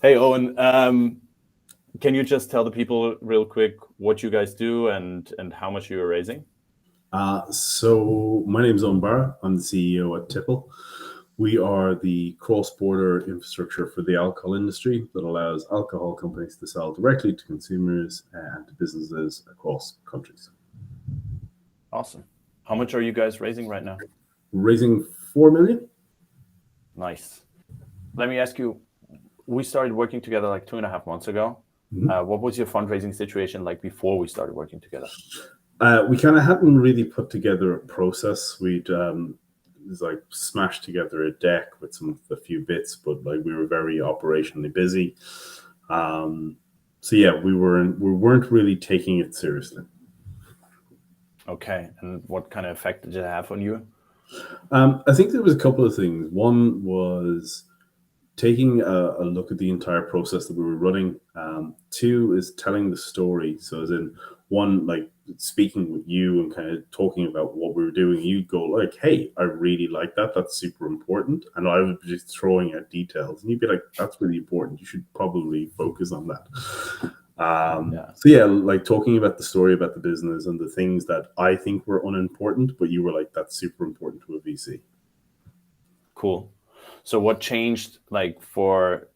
Hey, Owen, can you just tell the people real quick what you guys do and how much you are raising? So my name is Owen. I'm the CEO at Tipple. We are the cross-border infrastructure for the alcohol industry that allows alcohol companies to sell directly to consumers and to businesses across countries. Awesome. How much are you guys raising right now? Raising 4 million. Nice. Let me ask you, we started working together like 2.5 months ago. Mhm. What was your fundraising situation like before we started working together? We kind of hadn't really put together a process. We'd just, like smashed together a deck with a few bits, but like we were very operationally busy. Um, so yeah, we weren't really taking it seriously. Okay. And what kind of effect did it have on you? I think there was a couple of things. One was taking a look at the entire process that we were running. Two is telling the story. So, as in one, like speaking with you and kind of talking about what we were doing, you'd go like, "Hey, I really like that. That's super important." And I would be just throwing out details, and you'd be like, "That's really important. You should probably focus on that." Yeah. So yeah, like talking about the story about the business and the things that I think were unimportant, but you were like, "That's super important to a VC." Cool. So what changed like for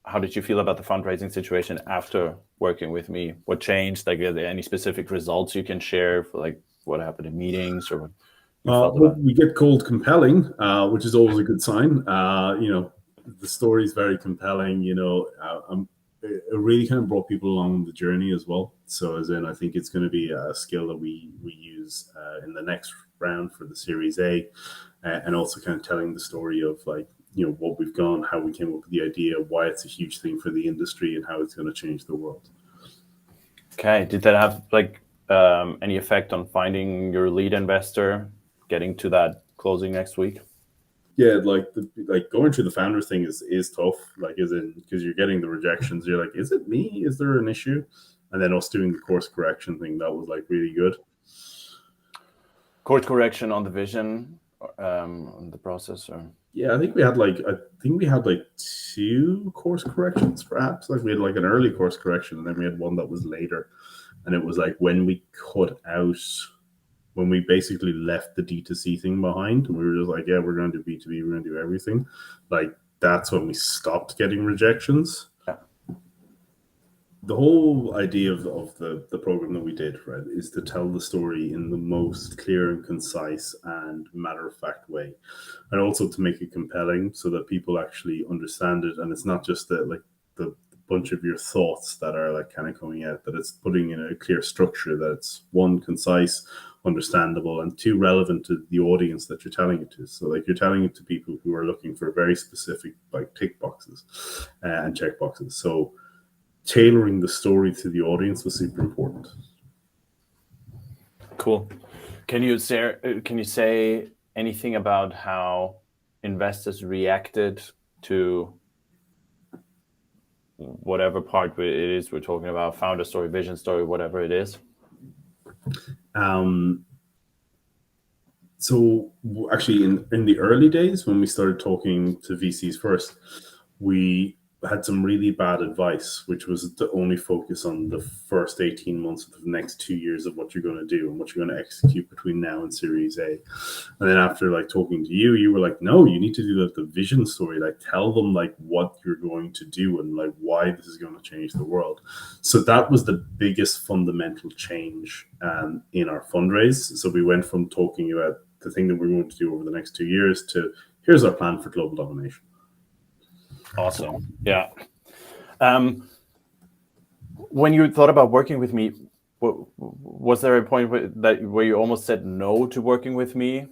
how did you feel about the fundraising situation after working with me? What changed? Like, are there any specific results you can share for like what happened in meetings or what you felt Well, about? we get called compelling, which is always a good sign. The story is very compelling. It really kind of brought people along the journey as well. So, as in, I think it's going to be a skill that we use in the next round for the Series A, and also kind of telling the story of like what we've gone, how we came up with the idea, why it's a huge thing for the industry, and how it's going to change the world. Okay. Did that have like any effect on finding your lead investor, getting to that closing next week? Yeah, like going through the founders thing is tough. Like, is in because you're getting the rejections. You're like, is it me? Is there an issue? And then us doing the course correction thing that was like really good. Course correction on the vision, on the process, or Yeah, I think we had like two course corrections, perhaps. Like we had like an early course correction, and then we had one that was later, and it was like when we basically left the D2C thing behind, and we were just like, yeah, we're going to do B2B, we're going to do everything. Like that's when we stopped getting rejections. yeah. The whole idea of the program that we did, right, is to tell the story in the most clear and concise and matter of fact way, and also to make it compelling so that people actually understand it, and it's not just the bunch of your thoughts that are like kind of coming out. That it's putting in a clear structure that's one concise, understandable, and two relevant to the audience that you're telling it to. So like you're telling it to people who are looking for very specific like tick boxes and check boxes. So tailoring the story to the audience was super important. Cool. Can you say anything about how investors reacted to whatever part it is we're talking about, founder story, vision story, whatever it is? Um, so actually, in the early days when we started talking to VCs first, we had some really bad advice, which was to only focus on the first 18 months of the next 2 years of what you're going to do and what you're going to execute between now and Series A. And then after like talking to you, you were like, no, you need to do like the vision story, like tell them like what you're going to do and like why this is going to change the world. So that was the biggest fundamental change in our fundraise. So we went from talking about the thing that we're going to do over the next 2 years to here's our plan for global domination. Awesome. Yeah. Um, when you thought about working with me, was there a point where you almost said no to working with me?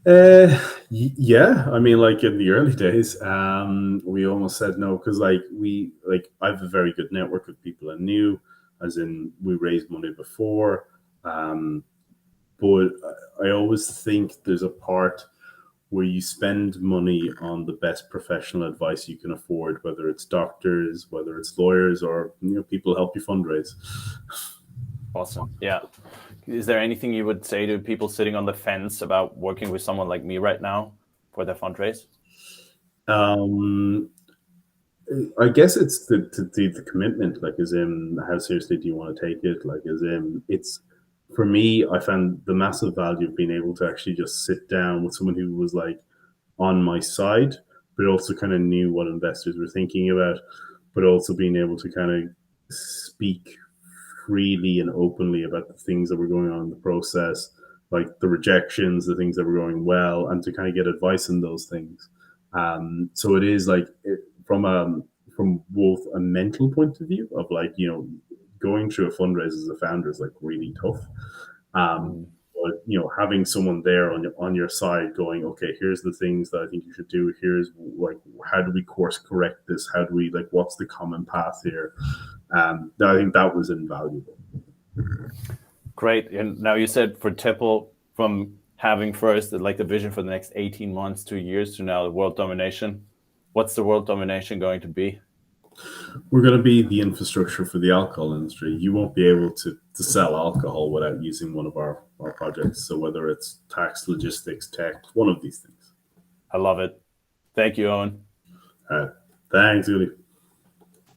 Yeah, I mean, like in the early days, we almost said no because, I have a very good network of people I knew, as in we raised money before, um, but I always think there's a part where you spend money on the best professional advice you can afford, whether it's doctors, whether it's lawyers, or people help you fundraise. Awesome. Yeah. Is there anything you would say to people sitting on the fence about working with someone like me right now for their fundraise? Um, I guess it's the commitment, like, as in how seriously do you want to take it? Like, as in, it's for me, I found the massive value of being able to actually just sit down with someone who was like on my side, but also kind of knew what investors were thinking about, but also being able to kind of speak freely and openly about the things that were going on in the process, like the rejections, the things that were going well, and to kind of get advice on those things. So it is like from from both a mental point of view of like, going through a fundraiser as a founder is like really tough. Um, Mm. but having someone there on your side going, okay, here's the things that I think you should do. Here's like, how do we course correct this? How do we, like, what's the common path here? I think that was invaluable. Great. And now you said for Tipple, from having first like the vision for the next 18 months, 2 years to now the world domination. What's the world domination going to be? We're going to be the infrastructure for the alcohol industry. You won't be able to sell alcohol without using one of our projects. So whether it's tax, logistics, tech, one of these things. I love it. Thank you, Owen. All right. Thanks, Uli.